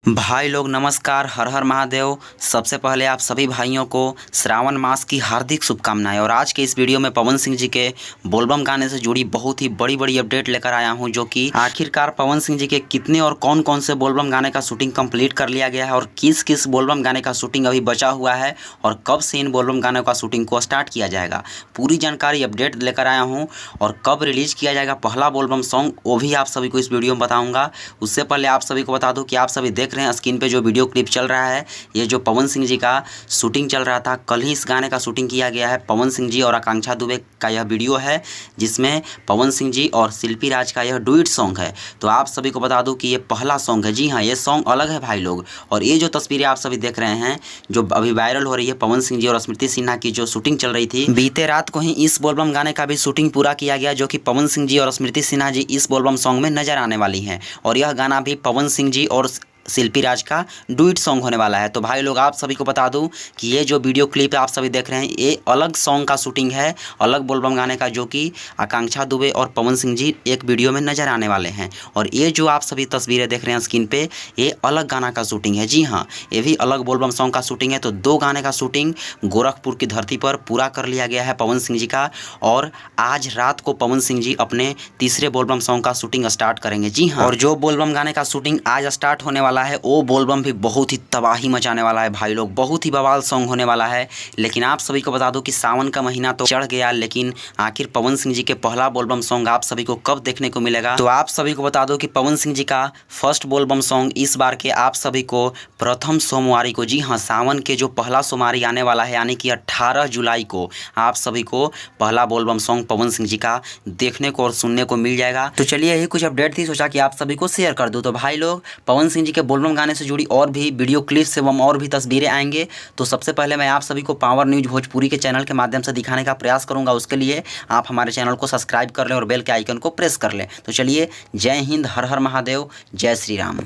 भाई लोग नमस्कार, हर हर महादेव। सबसे पहले आप सभी भाइयों को श्रावण मास की हार्दिक शुभकामनाएं। और आज के इस वीडियो में पवन सिंह जी के बोलबम गाने से जुड़ी बहुत ही बड़ी अपडेट लेकर आया हूं, जो कि आखिरकार पवन सिंह जी के कितने और कौन कौन से बोलबम गाने का शूटिंग कंप्लीट कर लिया गया है और किस किस बोलबम गाने का शूटिंग अभी बचा हुआ है और कब से इन बोलबम गानों का शूटिंग को स्टार्ट किया जाएगा। पूरी जानकारी अपडेट लेकर आया हूँ और कब रिलीज किया जाएगा पहला बोलबम सॉन्ग, वो भी आप सभी को इस वीडियो में बताऊँगा। उससे पहले आप सभी को बता दूँ कि आप सभी देख रहे हैं स्क्रीन पे जो वीडियो क्लिप चल रहा है, ये जो पवन सिंह जी का शूटिंग चल रहा था, कल ही इस गाने का शूटिंग किया गया है। पवन सिंह जी और आकांक्षा दुबे का यह वीडियो है, जिसमें पवन सिंह जी और शिल्पी राज का यह डुएट सॉन्ग है। तो आप सभी को बता दूं कि ये पहला सॉन्ग है। जी हाँ, ये सॉन्ग अलग है भाई लोग। और ये जो तस्वीरें आप सभी देख रहे हैं जो अभी वायरल हो रही है, पवन सिंह जी और स्मृति सिन्हा की जो शूटिंग चल रही थी, बीते रात को ही इस बोलबम गाने का भी शूटिंग पूरा किया गया, जो कि पवन सिंह जी और स्मृति सिन्हा जी इस बोलबम सॉन्ग में नजर आने वाली हैं। और यह गाना भी पवन सिंह जी और शिल्पी राज का डुएट सॉन्ग होने वाला है। तो भाई लोग आप सभी को बता दूं कि ये जो वीडियो क्लिप आप सभी देख रहे हैं, ये अलग सॉन्ग का शूटिंग है, अलग बोलबम गाने का, जो कि आकांक्षा दुबे और पवन सिंह जी एक वीडियो में नजर आने वाले हैं। और ये जो आप सभी तस्वीरें देख रहे हैं स्क्रीन पे, ये अलग गाना का शूटिंग है। जी हाँ, ये भी अलग बोलबम सॉन्ग का शूटिंग है। तो दो गाने का शूटिंग गोरखपुर की धरती पर पूरा कर लिया गया है पवन सिंह जी का। और आज रात को पवन सिंह जी अपने तीसरे बोलबम सॉन्ग का शूटिंग स्टार्ट करेंगे। जी हाँ, और जो बोलबम गाने का शूटिंग आज स्टार्ट होने वाला है, वो बोलबम भी बहुत ही तबाही मचाने वाला है भाई लोग। बहुत ही बवाल सॉन्ग होने वाला है। लेकिन आप सभी को बता दूं कि सावन का महीना तो चढ़ गया, लेकिन आखिर पवन सिंह जी के पहला बोलबम सॉन्ग आप सभी को कब देखने को मिलेगा। तो आप सभी को बता दूं कि पवन सिंह जी का फर्स्ट बोलबम सॉन्ग इस बार के आप सभी को प्रथम सोमवारी को, जी हाँ, सावन के जो पहला सोमवारी आने वाला है, यानी कि 18 जुलाई को आप सभी को पहला बोलबम सॉन्ग पवन सिंह जी का देखने को और सुनने को मिल जाएगा। तो चलिए, यही कुछ अपडेट थी, सोचा कि आप सभी को शेयर कर दूं। तो भाई लोग, पवन सिंह जी के बोलबम गाने से जुड़ी और भी वीडियो क्लिप्स एवं और भी तस्वीरें आएंगे। तो सबसे पहले मैं आप सभी को पावर न्यूज़ भोजपुरी के चैनल के माध्यम से दिखाने का प्रयास करूंगा। उसके लिए आप हमारे चैनल को सब्सक्राइब कर लें और बेल के आइकन को प्रेस कर लें। तो चलिए, जय हिंद, हर हर महादेव, जय श्री राम।